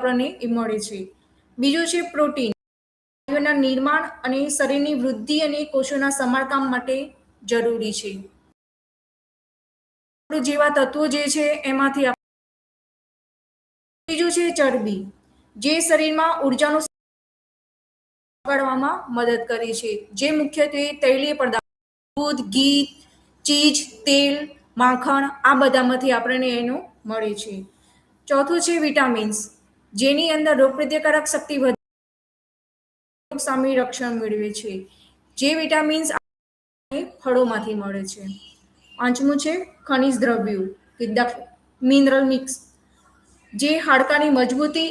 આપણને એ મળે છે। બીજું છે પ્રોટીન, સ્નાયુઓના નિર્માણ અને શરીરની વૃદ્ધિ અને કોષોના સમારકામ માટે જરૂરી છે। જેવા તત્વો જે છે એમાંથી બીજું છે ચરબી, જે શરીરમાં ઉર્જાનું કરવામાં મદદ કરે છે, જે મુખ્યત્વે તૈલીય પદાર્થ દૂધ, ઘી, ચીઝ, તેલ, માખણ આ બધામાંથી આપણને એનું મળે છે। ચોથું છે વિટામિન્સ, જેની અંદર રોગપ્રતિકારક શક્તિ સામે રક્ષણ મેળવે છે, જે વિટામિન્સ ફળોમાંથી મળે છે। પાંચમું છે ખનિજ દ્રવ્યો કે મિનરલ મિક્સ, જે હાડકાની મજબૂતી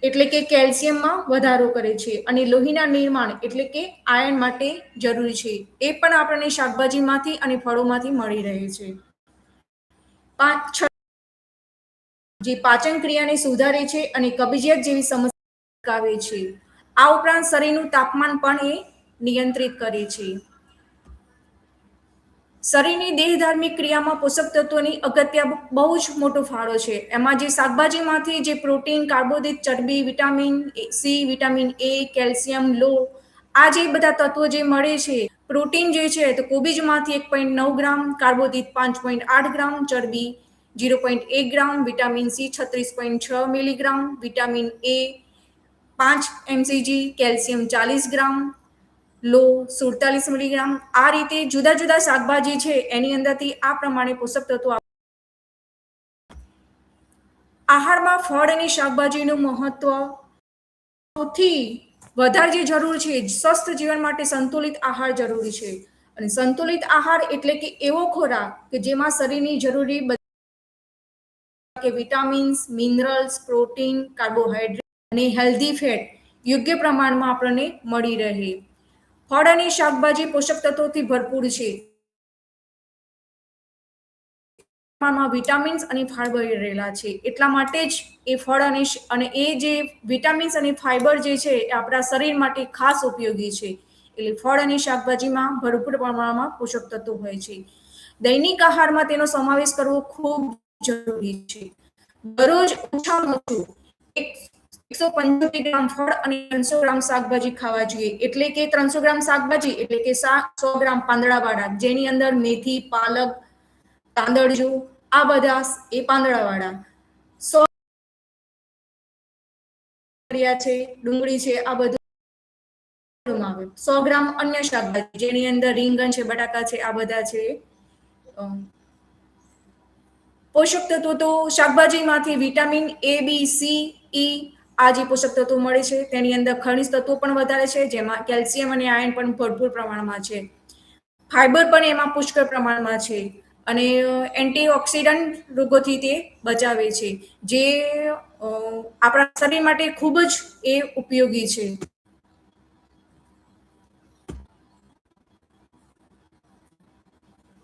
એટલે કે કેલ્શિયમમાં વધારો કરે છે અને લોહીના નિર્માણ એટલે કે આયર્ન માટે જરૂરી છે, એ પણ આપણને શાકભાજીમાંથી અને ફળોમાંથી મળી રહે છે। જે પાચન ક્રિયાને સુધારે છે અને કબજિયાત જેવી સમસ્યા અટકાવે છે। આ ઉપરાંત શરીરનું તાપમાન પણ એ નિયંત્રિત કરે છે। શરીરની દેહધાર્મિક ક્રિયામાં પોષક તત્વોની અગત્ય બહુ જ મોટો ફાળો છે। એમાં જે શાકભાજીમાંથી જે પ્રોટીન, કાર્બોદિત, ચરબી, vitamin C, vitamin A, calcium, લોહ આ જે બધા તત્વો જે મળે છે, પ્રોટીન જે છે તો કોબીજમાંથી 1.9 ગ્રામ, કાર્બોદિત 5.8 ગ્રામ, ચરબી 0.1 ગ્રામ, vitamin C 36.6 milligram, vitamin A 5 mcg, calcium 40 gram, લો 47 મિલીગ્રામ। આ રીતે જુદા જુદા શાકભાજી છે એની અંદરથી આ પ્રમાણે પોષક તત્વો। આહારમાં ફળ અને શાકભાજીનું મહત્વ સૌથી વધારે જે જરૂર છે, સ્વસ્થ જીવન માટે સંતુલિત આહાર જરૂરી છે। અને સંતુલિત આહાર એટલે કે એવો ખોરાક કે જેમાં શરીરની જરૂરી કે વિટામિન્સ, મિનરલ્સ, પ્રોટીન, કાર્બોહાઈડ્રેટ અને હેલ્ધી ફેટ યોગ્ય પ્રમાણમાં આપણને મળી રહે। ફળ અને શાકભાજી પોષક તત્વોથી ભરપૂર છે, વિટામિન્સ અને ફાઈબર રહેલા છે, એટલા માટે જ એ ફળ અને એ જે વિટામિન્સ અને ફાઈબર જે છે એ આપણા શરીર માટે ખાસ ઉપયોગી છે। એટલે ફળ અને શાકભાજીમાં ભરપૂર પ્રમાણમાં પોષક તત્વો હોય છે। દૈનિક આહારમાં તેનો સમાવેશ કરવો ખૂબ જરૂરી છે। દરરોજ ઓછામાં ઓછું 175 ગ્રામ ફળ અને 300 ગ્રામ શાકભાજી ખાવા જોઈએ। એટલે કે 300 ગ્રામ શાકભાજી એટલે કે 100 ગ્રામ પાંદડાવાળા, જેની અંદર મેથી, પાલક, તાંદળજો આ બધા એ પાંદડાવાળા, 100 છે, ડુંગળી છે, આ બધું 100 ગ્રામ અન્ય શાકભાજી જેની અંદર રીંગણ છે, બટાકા છે, આ બધા છે। પોષક તત્વો તો શાકભાજીમાંથી વિટામિન એ, બી, સી, ઈ આ જે પોષક તત્વો મળે છે તેની અંદર ખનિજ તત્વો પણ વધારે છે, જેમાં કેલ્શિયમ અને આયર્ન પણ ભરપૂર પ્રમાણમાં છે। ફાઈબર પણ એમાં પુષ્કળ પ્રમાણમાં છે અને એન્ટીઓક્સિડન્ટ રોગોથી તે બચાવે છે, જે આપણા શરીર માટે ખૂબ જ એ ઉપયોગી છે।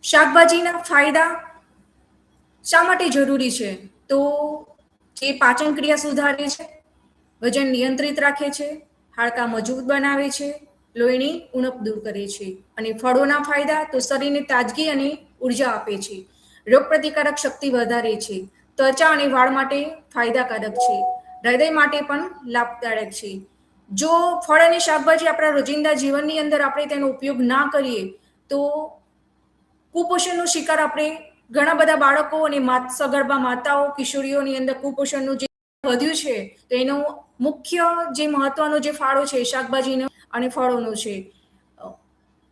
શાકભાજીના ફાયદા શા માટે જરૂરી છે? તો એ પાચન ક્રિયા સુધારે છે, વજન નિયંત્રિત રાખે છે, હાડકાં મજબૂત બનાવે છે, લોહીની ઉણપ દૂર કરે છે। અને ફળોના ફાયદા તો શરીરને તાજગી અને ઉર્જા આપે છે, રોગપ્રતિકારક શક્તિ વધારે છે, ત્વચા અને વાળ માટે ફાયદાકારક છે, હૃદય માટે પણ લાભદાયક છે। જો ફળ અને શાકભાજી આપણા રોજિંદા જીવનની અંદર આપણે તેનો ઉપયોગ ના કરીએ તો કુપોષણનો શિકાર આપણે ઘણા બધા બાળકો અને સગર્ભા માતાઓ, કિશોરીઓની અંદર કુપોષણનું જે વધ્યું છે તો એનો મુખ્ય જે મહત્વનો જે ફાળો છે શાકભાજીનો અને ફળોનો છે।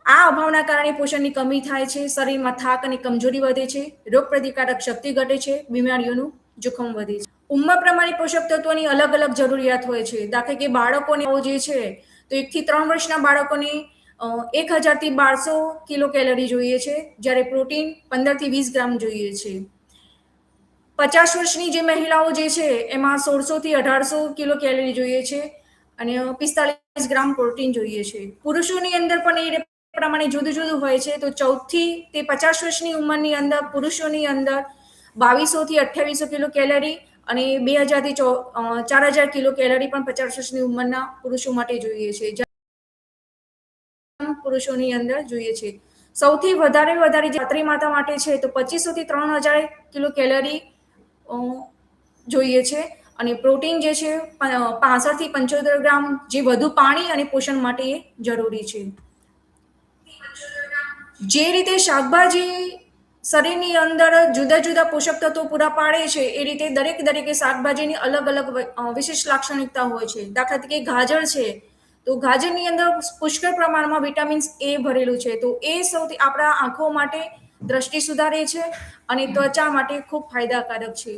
આ અભાવના કારણે પોષણની કમી થાય છે, શરીરમાં થાક અને કમજોરી વધે છે, રોગપ્રતિકારક શક્તિ ઘટે છે, બીમારીઓનું જોખમ વધે છે। ઉંમર પ્રમાણે પોષક તત્વોની અલગ અલગ જરૂરિયાત હોય છે। દાખલા કે બાળકોને જે છે તો 1 થી 3 વર્ષના બાળકોને 1000 થી 1200 કિલો કેલરી જોઈએ છે, જ્યારે પ્રોટીન 15 થી 20 ગ્રામ જોઈએ છે। 50 વર્ષની જે મહિલાઓ જે છે એમાં 1600 થી 1800 કિલો કેલરી જોઈએ છે અને 45 ગ્રામ પ્રોટીન જોઈએ છે। પુરુષોની અંદર પણ એ પ્રમાણે જુદું જુદું હોય છે। તો 14 થી તે 50 વર્ષની ઉંમરની અંદર પુરુષોની અંદર 2200 થી 2800 કિલો કેલરી અને 2000 થી 4000 કિલો કેલરી પણ 50 વર્ષની ઉંમરના પુરુષો માટે જોઈએ છે, પુરુષોની અંદર જોઈએ છે। સૌથી વધારે જાત્રી માતા માટે છે તો 2500 થી 3000 કિલો કેલરી જોઈએ છે અને પ્રોટીન જે છે 65 થી 75 ગ્રામ, જે વધુ પાણી અને પોષણ માટે જરૂરી છે. જે રીતે શાકભાજી શરીરની અંદર જુદા જુદા પોષક તત્વો પૂરા પાડે છે, એ રીતે દરેકે શાકભાજીની અલગ અલગ વિશેષ લાક્ષણિકતા હોય છે. દાખલા તરીકે ગાજર છે, તો ગાજરની અંદર પુષ્કળ પ્રમાણમાં વિટામિન્સ એ ભરેલું છે, તો એ સૌથી આપણા આંખો માટે દ્રષ્ટિ સુધારે છે અને ત્વચા માટે ખૂબ ફાયદાકારક છે.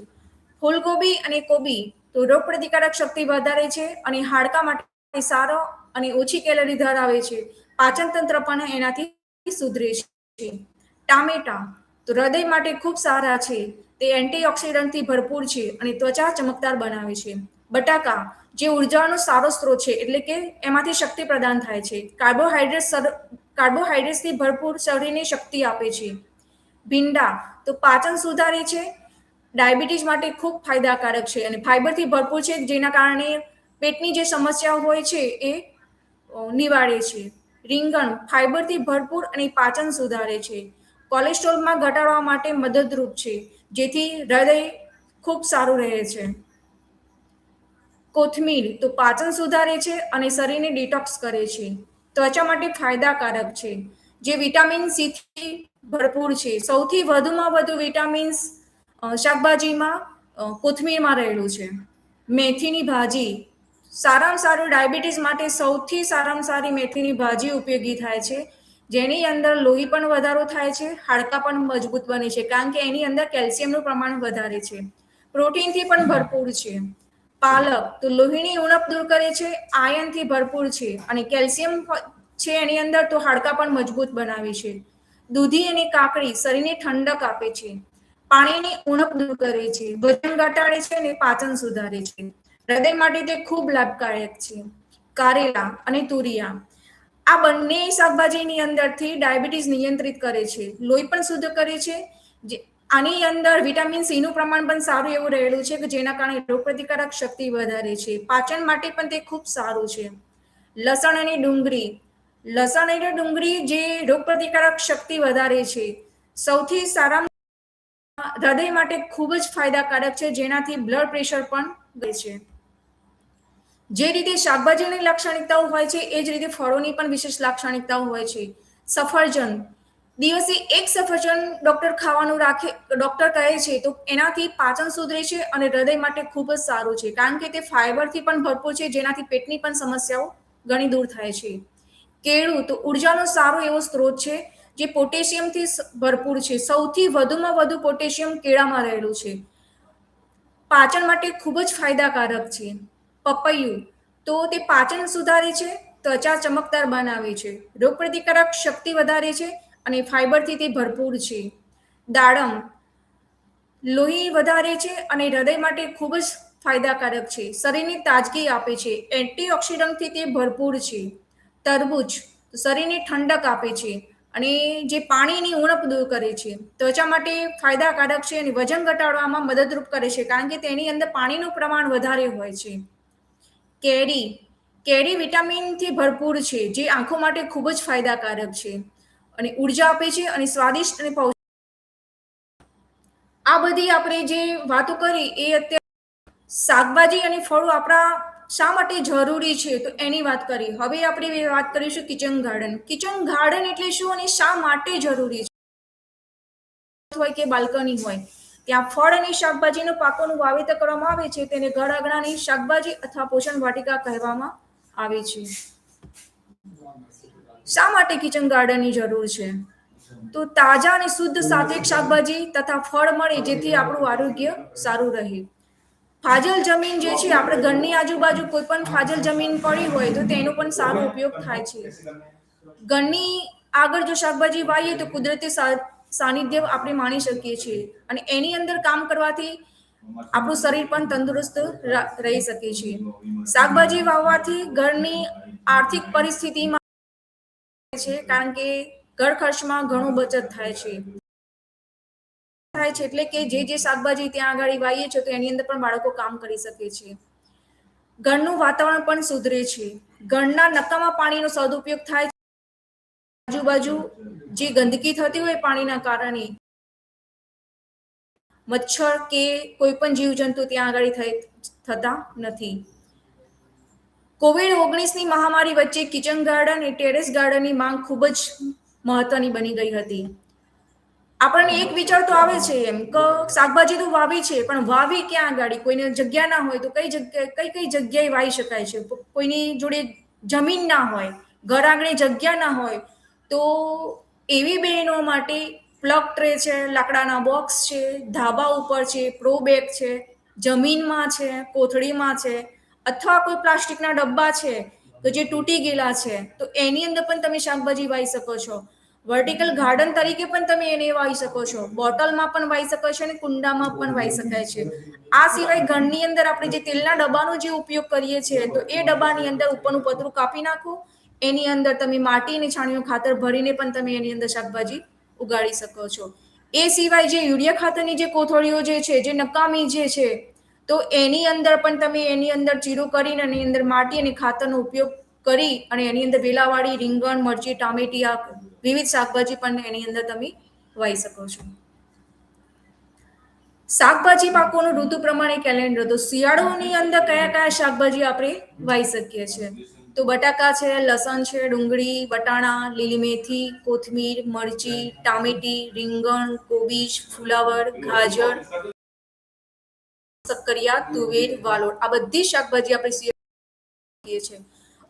ફૂલગોબી અને કોબી તો રોગ પ્રતિકારક શક્તિ વધારે છે અને હાડકા માટે સારો અને ઓછી કેલરી ધરાવે છે. પાચન તંત્ર પણ એનાથી સુધરે છે. ટામેટા તો હૃદય માટે ખૂબ સારા છે, તે એન્ટીઓક્સિડન્ટથી ભરપૂર છે અને ત્વચા ચમકદાર બનાવે છે. બટાકા જે ઉર્જાનો સારો સ્ત્રોત છે, એટલે કે એમાંથી શક્તિ પ્રદાન થાય છે. કાર્બોહાઈડ્રેટ્સથી ભરપૂર શરીરને શક્તિ આપે છે. ભીંડા તો પાચન સુધારે છે, ડાયાબિટીસ માટે ખૂબ ફાયદાકારક છે અને ફાઈબરથી ભરપૂર છે, જેના કારણે પેટની જે સમસ્યાઓ હોય છે એ નિવારે છે. રીંગણ ફાઈબરથી ભરપૂર અને પાચન સુધારે છે. કોલેસ્ટ્રોલમાં ઘટાડવા માટે મદદરૂપ છે, જેથી હૃદય ખૂબ સારું રહે છે. કોથમીર તો પાચન સુધારે છે અને શરીરને ડિટોક્સ કરે છે. ત્વચા માટે ફાયદાકારક છે, જે વિટામિન સી થી ભરપૂર છે. સૌથી વધુમાં વધુ વિટામિન્સ શાકભાજીમાં કોથમીરમાં રહેલું છે. મેથીની ભાજી સારામાં સારું ડાયાબિટીસ માટે સૌથી સારામાં સારી મેથીની ભાજી ઉપયોગી થાય છે, જેની અંદર લોહી પણ વધારો થાય છે, હાડકાં પણ મજબૂત બને છે, કારણ કે એની અંદર કેલ્શિયમનું પ્રમાણ વધારે છે. પ્રોટીનથી પણ ભરપૂર છે. પાલક તો લોહીની ઉણપ દૂર કરે છે, આયર્નથી ભરપૂર છે અને કેલ્શિયમ છે એની અંદર, તો હાડકાં પણ મજબૂત બનાવે છે. દૂધી અને કાકડી શરીરને ઠંડક આપે છે, પાણીની ઉણપ દૂર કરે છે, વજન ઘટાડે છે અને પાચન સુધારે છે. હૃદય માટે તે ખૂબ લાભકારક છે. કારેલા અને તુરિયા આ બંને શાકભાજીની અંદરથી ડાયાબિટીસ નિયંત્રિત કરે છે, લોહી પણ શુદ્ધ કરે છે. આની અંદર વિટામિન સી નું પ્રમાણ પણ સારું એવું રહેલું છે, કે જેના કારણે રોગ પ્રતિકારક શક્તિ વધારે છે. પાચન માટે પણ તે ખૂબ સારું છે. લસણ અને ડુંગળી જે રોગ પ્રતિકારક શક્તિ વધારે છે. સૌથી સારા હૃદય માટે ખૂબ જ ફાયદાકારક છે, જેનાથી બ્લડ પ્રેશર પણ વધે છે. જે રીતે શાકભાજીની લાક્ષણિકતાઓ હોય છે, એ જ રીતે ફળોની પણ વિશેષ લાક્ષણિકતાઓ હોય છે. સફરજન દિવસે એક સફરજન ડોક્ટર કહે છે, તો એનાથી પાચન સુધરે છે અને હૃદય માટે ખૂબ જ સારું છે, કારણ કે તે ફાઈબરથી પણ ભરપૂર છે, જેનાથી પેટની પણ સમસ્યાઓ ઘણી દૂર થાય છે. કેળું તો ઉર્જાનો સારો એવો સ્ત્રોત છે, જે પોટેશિયમથી ભરપૂર છે. સૌથી વધુમાં વધુ પોટેશિયમ કેળામાં રહેલું છે, પાચન માટે ખૂબ જ ફાયદાકારક છે. પપૈયું તો તે પાચન સુધારે છે, ત્વચા ચમકદાર બનાવે છે, રોગ પ્રતિકારક શક્તિ વધારે છે અને ફાઈબરથી તે ભરપૂર છે. દાડમ લોહી વધારે છે અને હૃદય માટે ખૂબ જ ફાયદાકારક છે, શરીરની તાજગી આપે છે, એન્ટીઓક્સિડન્ટથી તે ભરપૂર છે. તરબૂચ શરીરને ઠંડક આપે છે અને જે પાણીની ઉણપ દૂર કરે છે. ત્વચા માટે ફાયદાકારક છે અને વજન ઘટાડવામાં મદદરૂપ કરે છે, કારણ કે તેની અંદર પાણીનું પ્રમાણ વધારે હોય છે. કેરી વિટામિનથી ભરપૂર છે, જે આંખો માટે ખૂબ જ ફાયદાકારક છે અને ઉર્જા આપે છે અને સ્વાદિષ્ટ અને આ બધી આપણે જે વાતો કરી એ અત્યારે શાકભાજી અને ફળો આપણા શા માટે જરૂરી છે, તો એની વાત કરી. હવે આપણે વાત કરીશું કિચન ગાર્ડન. કિચન ગાર્ડન એટલે શું અને શા માટે જરૂરી છે? હોય કે બાલ્કની હોય, ત્યાં ફળ અને શાકભાજીનો પાકોનું વાવેતર કરવામાં આવે છે, તેને ઘર આંગણાની શાકભાજી અથવા પોષણ વાટિકા કહેવામાં આવે છે. શા માટે કિચન ગાર્ડનની જરૂર છે? તો તાજા અને શુદ્ધ સાત્વિક શાકભાજી તથા ફળ મળે, જેથી આપણું આરોગ્ય સારું રહે. ફાજલ જમીન જે છે, આપણે ઘરની આજુબાજુ કોઈ પણ ફાજલ જમીન પડી હોય, તો તેનો પણ સારો ઉપયોગ થાય છે. ઘરની આગળ જો શાકભાજી વાવીએ, તો કુદરતી સાનિધ્ય આપણે માણી શકીએ છીએ અને એની અંદર કામ કરવાથી આપણું શરીર પણ તંદુરસ્ત રહી શકે છે. શાકભાજી વાવવાથી ઘરની આર્થિક પરિસ્થિતિમાં છે, કારણ કે ઘર ખર્ચમાં ઘણું બચત થાય છે. એટલે કે જે શાકભાજી ત્યાં આગળ વાવીએ છીએ, તો એની અંદર પણ બાળકો કામ કરી શકે છે. ઘરનું વાતાવરણ પણ સુધરે છે. ઘરના નકામા પાણીનો સદુપયોગ થાય છે. આજુબાજુ જે ગંદકી થતી હોય પાણીના કારણે, મચ્છર કે કોઈ પણ જીવજંતુ ત્યાં આગળ થતા નથી. COVID-19ની મહામારી વચ્ચે કિચન ગાર્ડન અને ટેરેસ ગાર્ડનની માંગ ખૂબ જ મહત્વની બની ગઈ હતી. આપણને એક વિચાર તો આવે છે એમ કે શાકભાજી તો વાવી છે, પણ વાવી ક્યાં આગળ? કોઈને જગ્યા ના હોય તો કઈ જગ્યાએ વાવી શકાય છે? કોઈની જોડે જમીન ના હોય, ઘર આંગણે જગ્યા ના હોય, તો એવી બહેનો માટે પ્લગ ટ્રે છે, લાકડાના બોક્સ છે, ધાબા ઉપર છે, પ્રો બેગ છે, જમીનમાં છે, કોથળીમાં છે, અથવા કોઈ પ્લાસ્ટિકના ડબ્બા છે તો જે તૂટી ગયેલા છે, તો એની અંદર પણ તમે શાકભાજી વાવી શકો છો. વર્ટિકલ ગાર્ડન તરીકે પણ તમે એને વાવી શકો છો, બોટલમાં પણ વાવી શકો છો અને કુંડામાં પણ વાવી શકાય છે. આ સિવાય ઘરની અંદર આપણે જે તેલના ડબ્બાનો જે ઉપયોગ કરીએ છીએ, તો એ ડબ્બાની અંદર ઉપરનું પતરું કાપી નાખો, એની અંદર તમે માટી અને છાણિયું ખાતર ભરીને પણ તમે એની અંદર શાકભાજી ઉગાડી શકો છો. એ સિવાય જે યુરિયા ખાતરની જે કોથળીઓ જે છે, જે નકામી જે છે, તો એની અંદર પણ તમે એની અંદર ચીરું કરીને એની અંદર માટી અને ખાતરનો ઉપયોગ કરી અને એની અંદર વેલાવાળી રીંગણ, મરચી, ટામેટી, આ વિવિધ શાકભાજી પણ એની અંદર તમે વાવી શકો છો. શાકભાજી પાકોનું ઋતુ પ્રમાણે કેલેન્ડર. તો શિયાળોની અંદર કયા કયા શાકભાજી આપણે વાવી શકીએ છીએ? તો બટાકા છે, લસણ છે, ડુંગળી, વટાણા, લીલી મેથી, કોથમીર, મરચી, ટામેટી, રીંગણ, કોબીજ, ફુલાવર, ગાજર, શક્કરિયા, તુવેર, વાલોળ, આ બધી શાકભાજી આપણે શિયાળામાં છીએ.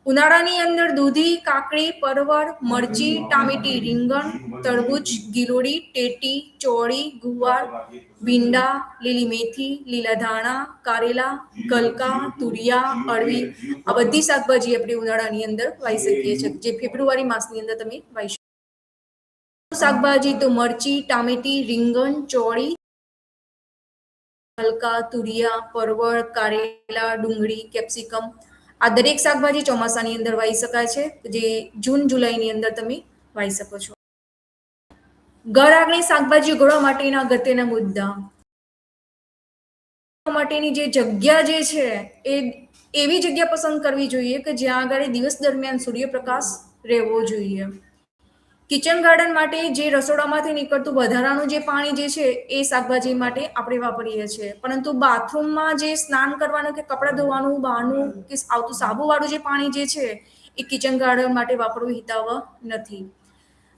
ઉનાળાની અંદર દૂધી, કાકડી, પરવળ, મરચી, ટામેટી, રીંગણ, તરબૂચ, ગિલોડી, ટેટી, ચોળી, ગુવાર, ભીંડા, લીલી મેથી, લીલા ધાણા, કારેલા, ગલકા, તુરિયા, અળવી, આ બધી શાકભાજી આપણે ઉનાળાની અંદર વાવી શકીએ છીએ, જે ફેબ્રુઆરી માસની અંદર તમે વાવી શકો. શાકભાજી તો મરચી, ટામેટી, રીંગણ, ચોળી, ગલકા, તુરિયા, પરવળ, કારેલા, ડુંગળી, કેપ્સિકમ, આ દરેક શાકભાજી ચોમાસાની અંદર વાવી શકાય છે, જે જૂન જુલાઈની અંદર તમે વાવી શકો છો. ઘર આંગણે શાકભાજી ઉગાડવા માટેના અગત્યના મુદ્દા માટેની જે જગ્યા જે છે એ એવી જગ્યા પસંદ કરવી જોઈએ કે જ્યાં આગળ દિવસ દરમિયાન સૂર્યપ્રકાશ રહેવો જોઈએ. કિચન ગાર્ડન માટે જે રસોડામાંથી નીકળતું વધારાનું જે પાણી જે છે એ શાકભાજી માટે આપણે વાપરીએ છીએ, પરંતુ બાથરૂમમાં જે સ્નાન કરવાનું કે કપડાં ધોવાનું બહારનું કે આવતું સાબુવાળું જે પાણી જે છે એ કિચન ગાર્ડન માટે વાપરવું હિતાવહ નથી.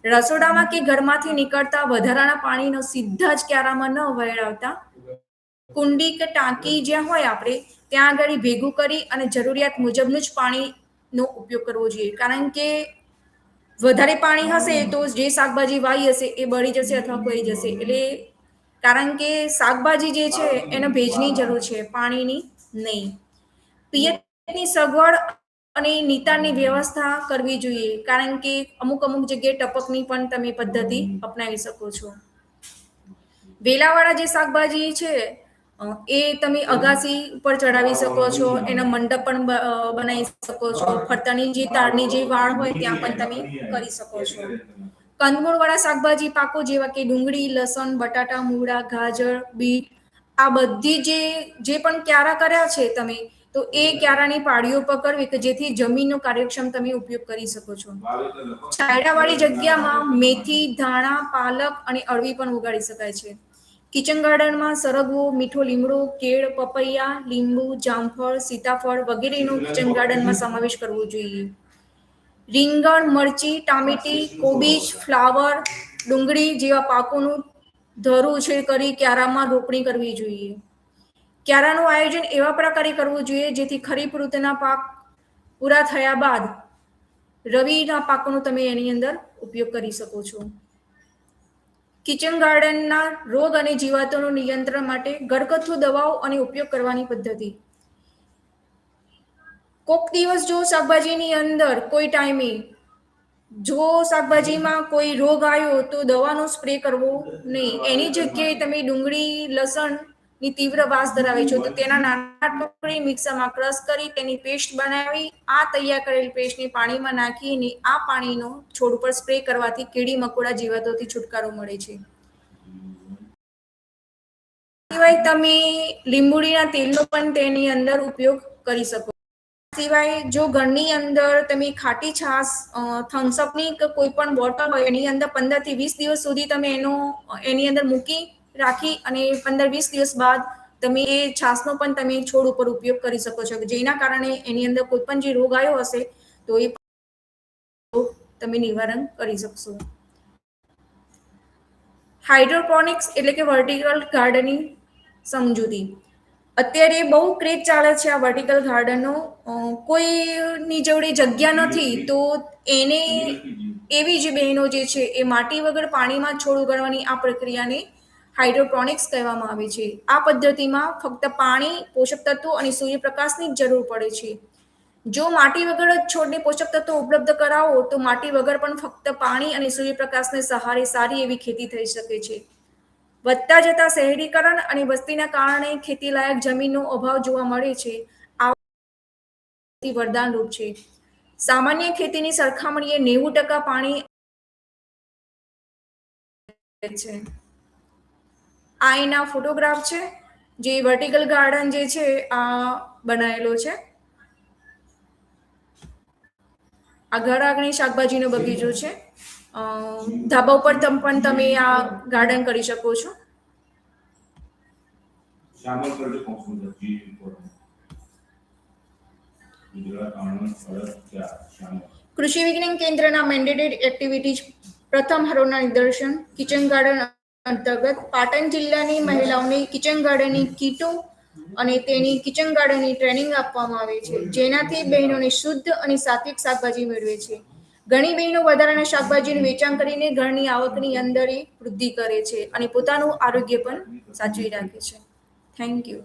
રસોડામાં કે ઘરમાંથી નીકળતા વધારાના પાણીનો સીધા જ ક્યારામાં ન વહેરાવતા કુંડી કે ટાંકી જ્યાં હોય આપણે ત્યાં આગળ ભેગું કરી અને જરૂરિયાત મુજબનું જ પાણીનો ઉપયોગ કરવો જોઈએ. કારણ કે વધારે પાણી હશે તો જે શાકભાજી વાવી હશે એ બળી જશે અથવા ખોઈ જશે. એટલે કારણ કે શાકભાજી જે છે એને ભેજની જરૂર છે, પાણીની નહીં. પિયતની સગવડ અને નિતાણની વ્યવસ્થા કરવી જોઈએ, કારણ કે અમુક જગ્યાએ ટપકની પણ તમે પદ્ધતિ અપનાવી શકો છો. વેલાવાળા જે શાકભાજી છે એ તમે અગાસી ઉપર ચડાવી શકો છો, એનો મંડપ પણ બનાવી શકો છો, ફરતાની જે તારની જે વાળ હોય ત્યાં પણ તમે કરી શકો છો. કંદમૂળવાળા શાકભાજી પાકો જેવા કે ડુંગળી, લસણ, બટાટા, મૂળા, ગાજર, બીટ, આ બધી જે પણ ક્યારા કર્યા છે તમે, તો એ ક્યારાની પાળીઓ પર કરવી કે જેથી જમીનનો કાર્યક્ષમ તમે ઉપયોગ કરી શકો છો. છાયડાવાળી જગ્યામાં મેથી, ધાણા, પાલક અને અળવી પણ ઉગાડી શકાય છે. કિચન ગાર્ડનમાં સરગવો, મીઠો લીમડો, કેળ, પપૈયા, લીંબુ, જામફળ, સીતાફળ વગેરેનો કિચન ગાર્ડનમાં સમાવેશ કરવો જોઈએ. રીંગણ, મરચી, ટામેટી, કોબીજ, ફ્લાવર, ડુંગળી જેવા પાકોનું ધરું ઉછેર કરી ક્યારામાં રોપણી કરવી જોઈએ. ક્યારાનું આયોજન એવા પ્રકારે કરવું જોઈએ જેથી ખરીફ ઋતુના પાક પૂરા થયા બાદ રવિના પાકોનો તમે એની અંદર ઉપયોગ કરી શકો છો. કિચન ગાર્ડનના રોગ અને જીવાતોનું નિયંત્રણ માટે ઘરગથ્થુ દવાઓ અને ઉપયોગ કરવાની પદ્ધતિ. કોક દિવસ જો શાકભાજીની અંદર કોઈ ટાઈમે જો શાકભાજીમાં કોઈ રોગ આવ્યો તો દવાનો સ્પ્રે કરવો નહીં. એની જગ્યાએ તમે ડુંગળી, લસણ ની તીવ્ર વાસ ધરાવે છે તો તેના નાના ટુકડી મિક્સરમાં ક્રશ કરી તેની પેસ્ટ બનાવી આ તૈયાર કરેલી પેસ્ટને પાણીમાં નાખીને આ પાણીનો છોડ ઉપર સ્પ્રે કરવાથી કીડી મકોડા જીવાતોથી છુટકારો મળે છે. સિવાય તમે લીંબુડીના તેલનો પણ તેની અંદર ઉપયોગ કરી શકો. સિવાય જો ઘરની અંદર તમે ખાટી છાશ, થમ્સઅપની કે કોઈ પણ બોટલ હોય એની અંદર 15 થી 20 દિવસ સુધી તમે એની અંદર મૂકી રાખી અને 15-20 દિવસ બાદ તમે એ છાસનો પણ તમે છોડ ઉપર ઉપયોગ કરી શકો છો, જેના કારણે એની અંદર કોઈ પણ જે રોગ આવ્યો હશે તો એ તમે નિવારણ કરી શકશો. હાઇડ્રોપોનિક્સ એટલે કે વર્ટિકલ ગાર્ડનિંગ સમજૂતી. અત્યારે બહુ ક્રેઝ ચાલે છે આ વર્ટિકલ ગાર્ડનનો. કોઈની જોડે જગ્યા નથી તો એને એવી જ બહેનો જે છે એ માટી વગર પાણીમાં છોડ ઉગાડવાની આ પ્રક્રિયાને હાઇડ્રોપોનિક્સ કહેવામાં આવે છે. આ પદ્ધતિમાં ફક્ત પાણી, પોષક તત્વો અને સૂર્યપ્રકાશની જ જરૂર પડે છે. જો માટી વગર જ છોડને પોષક તત્વો ઉપલબ્ધ કરાવો તો માટી વગર પણ ફક્ત પાણી અને સૂર્યપ્રકાશને સહારે સારી એવી ખેતી થઈ શકે છે. વધતા જતા શહેરીકરણ અને વસ્તીના કારણે ખેતીલાયક જમીનનો અભાવ જોવા મળે છે. આ વરદાન રૂપ છે. સામાન્ય ખેતીની સરખામણીએ 90% પાણી છે. આ એના ફોટોગ્રાફ છે જે વર્ટિકલ ગાર્ડન જે છે આ બનાવેલો છે. આ ઘર આંગણે શાકભાજીનો બગીચો છે. ધાબા ઉપર પણ તમે આ ગાર્ડન કરી શકો છો. કૃષિ વિજ્ઞાન કેન્દ્રના મેન્ડેટેડ એક્ટિવિટીઝ. પ્રથમ હરોળના નિદર્શન. કિચન ગાર્ડન અંતર્ગત પાટણ જિલ્લાની મહિલાઓને કિચન ગાર્ડનની કીટો અને તેની કિચન ગાર્ડનની ટ્રેનિંગ આપવામાં આવે છે, જેનાથી બહેનોને શુદ્ધ અને સાત્વિક શાકભાજી મેળવે છે. ઘણી બહેનો વધારાના શાકભાજીનું વેચાણ કરીને ઘરની આવકની અંદર વૃદ્ધિ કરે છે અને પોતાનું આરોગ્ય પણ સાચવી રાખે છે. Thank you.